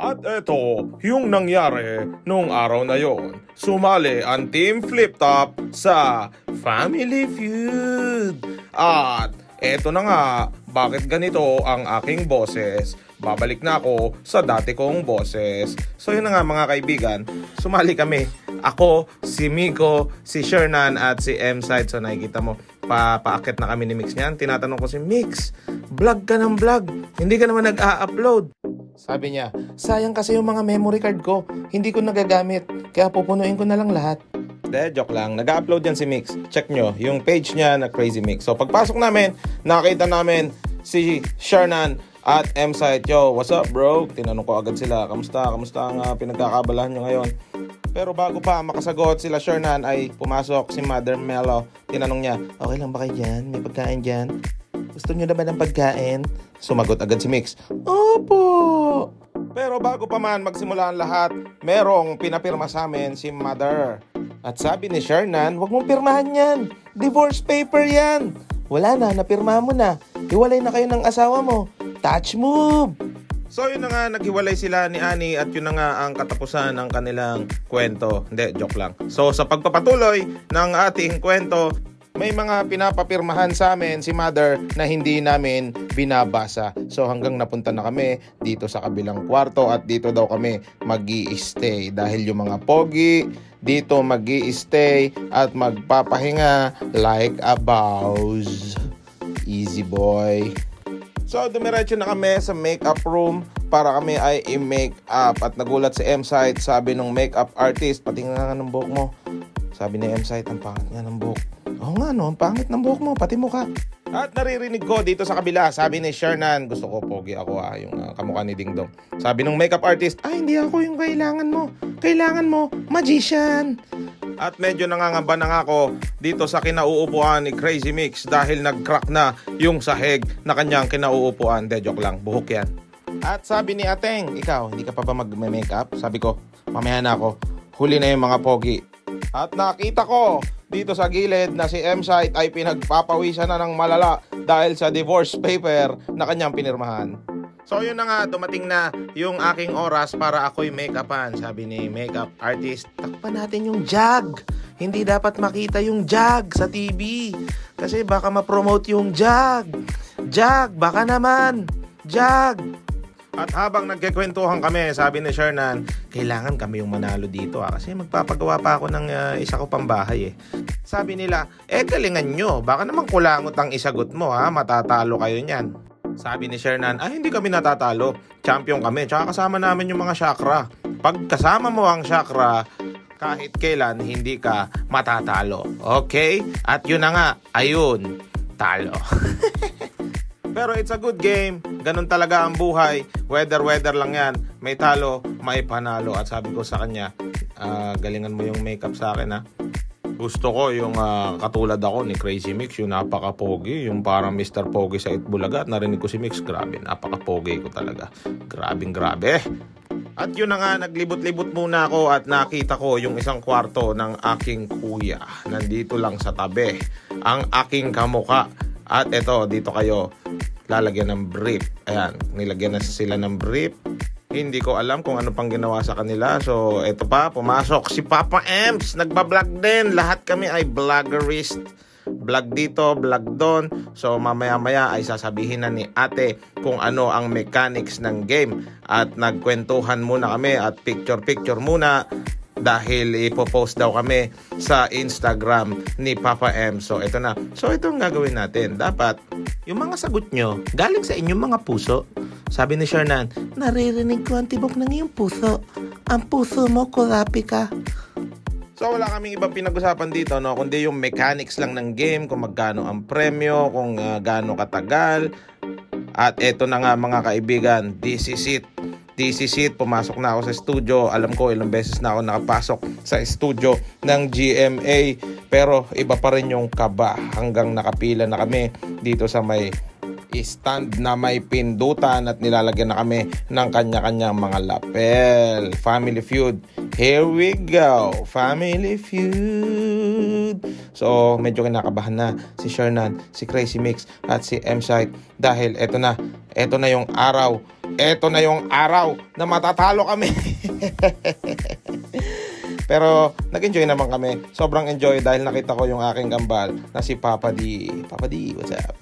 At eto yung nangyari nung araw na yon. Sumali ang Team Flip Top sa Family Feud. At eto na nga, bakit ganito ang aking boses? Babalik na ako sa dati kong boses. So yun na nga mga kaibigan, sumali kami. Ako, si Miko, si Shernan at si M-Side. So nakikita mo, paakit na kami ni Mix niyan. Tinatanong ko si Mix, vlog ka ng vlog, hindi ka naman nag-a-upload. Sabi niya, sayang kasi yung mga memory card ko, hindi ko nagagamit, kaya pupunuin ko na lang lahat. Joke lang, nag-upload yan si Mix. Check nyo, yung page niya na Crazy Mix. So pagpasok namin, nakita namin si Shernan at M-Site. Yo, what's up bro? Tinanong ko agad sila, kamusta ang pinagkakabalahan nyo ngayon? Pero bago pa makasagot sila Shernan ay pumasok si Mother Melo. Tinanong niya, okay lang ba kayo dyan? May pagkain dyan? Gusto nyo na ba ng pagkain? Sumagot agad si Mix, opo! Pero bago pa man magsimula ang lahat, merong pinapirma sa amin si Mother. At sabi ni Shernan, wag mong pirmahan yan. Divorce paper yan. Wala na, napirma mo na. Hiwalay na kayo ng asawa mo. Touch move! So yun na nga, naghiwalay sila ni Annie at yun na nga ang katapusan ng kanilang kwento. Hindi, joke lang. So sa pagpapatuloy ng ating kwento, may mga pinapapirmahan sa amin si Mother na hindi namin binabasa. So hanggang napunta na kami dito sa kabilang kwarto at dito daw kami mag-i-stay. Dahil yung mga pogi dito mag-i-stay at magpapahinga like a boss. Easy boy. So dumiretso na kami sa makeup room para kami ay i-makeup. At nagulat si M-Site, sabi nung makeup artist, patingin nga ng buhok mo. Sabi ni M-Site, ang pangit nga ng buhok. Oo nga no, ang pangit ng buhok mo, pati mukha. At naririnig ko dito sa kabila, sabi ni Shernan, gusto ko pogi ako yung kamukha ni Ding Dong. Sabi nung makeup artist, hindi ako yung kailangan mo. Kailangan mo, magician. At medyo nangangamba na nga ako dito sa kinauupuan ni Crazy Mix dahil nag-crack na yung sahig na kanyang kinauupuan. De, joke lang, buhok yan. At sabi ni Ateng, ikaw, hindi ka pa ba mag-makeup? Sabi ko, mamaya na ako, huli na yung mga pogi. At nakita ko dito sa gilid na si M-Site ay pinagpapawisan na ng malala dahil sa divorce paper na kanyang pinirmahan. So yun na nga, dumating na yung aking oras para ako'y make-upan. Sabi ni makeup artist, takpan natin yung jag. Hindi dapat makita yung jag sa TV. Kasi baka ma-promote yung jag. Jag, baka naman. Jag. At habang nagkikwentuhan kami, sabi ni Shernan, kailangan kami yung manalo dito kasi magpapagawa pa ako ng isa ko pang bahay Sabi nila, galingan nyo, baka naman kulangot ang isagot mo matatalo kayo niyan. Sabi ni Shernan, hindi kami natatalo, champion kami, tsaka kasama namin yung mga chakra. Pag kasama mo ang chakra, kahit kailan hindi ka matatalo. Okay? At yun na nga, ayun, talo. Pero it's a good game. Ganun talaga ang buhay. Weather lang yan. May talo, may panalo. At sabi ko sa kanya, galingan mo yung makeup sa akin Gusto ko yung katulad ako ni Crazy Mix, yung napaka-pogi, yung parang Mr. Pogi sa Itbulaga. At narinig ko si Mix, grabe, napaka-pogi ko talaga. Grabe. At yun na nga, naglibot-libot muna ako at nakita ko yung isang kwarto ng aking kuya. Nandito lang sa tabi. Ang aking kamukha. At eto, dito kayo lalagyan ng brief. Ayan, nilagyan na sila ng brief. Hindi ko alam kung ano pang ginawa sa kanila. So, eto pa, pumasok si Papa Emps. Nagbablog din. Lahat kami ay vloggerist. Vlog dito, vlog doon. So, mamaya-maya ay sasabihin na ni ate kung ano ang mechanics ng game. At nagkwentuhan muna kami at picture-picture muna. Dahil ipopost daw kami sa Instagram ni Papa M. So, ito na. So, ito ang gagawin natin. Dapat, yung mga sagot nyo, galing sa inyong mga puso. Sabi ni Shernan, naririnig ko ang tibok ng iyong puso. Ang puso mo, kurapi ka. So, wala kaming ibang pinag-usapan dito, no? Kundi yung mechanics lang ng game, kung magkano ang premyo, kung gaano katagal. At ito na nga mga kaibigan, this is it. Pumasok na ako sa studio. Alam ko ilang beses na ako nakapasok sa studio ng GMA, pero iba pa rin yung kaba hanggang nakapila na kami dito sa may stand na may pindutan at nilalagyan na kami ng kanya-kanyang mga lapel. Family Feud. Here we go. Family Feud. So, medyo kinakabahan na si Shernan, si Crazy Mix at si M-Site dahil eto na yung araw. Eto na yung araw na matatalo kami. Pero nag-enjoy naman kami. Sobrang enjoy dahil nakita ko yung aking gambal na si Papa D. Papa D, what's up?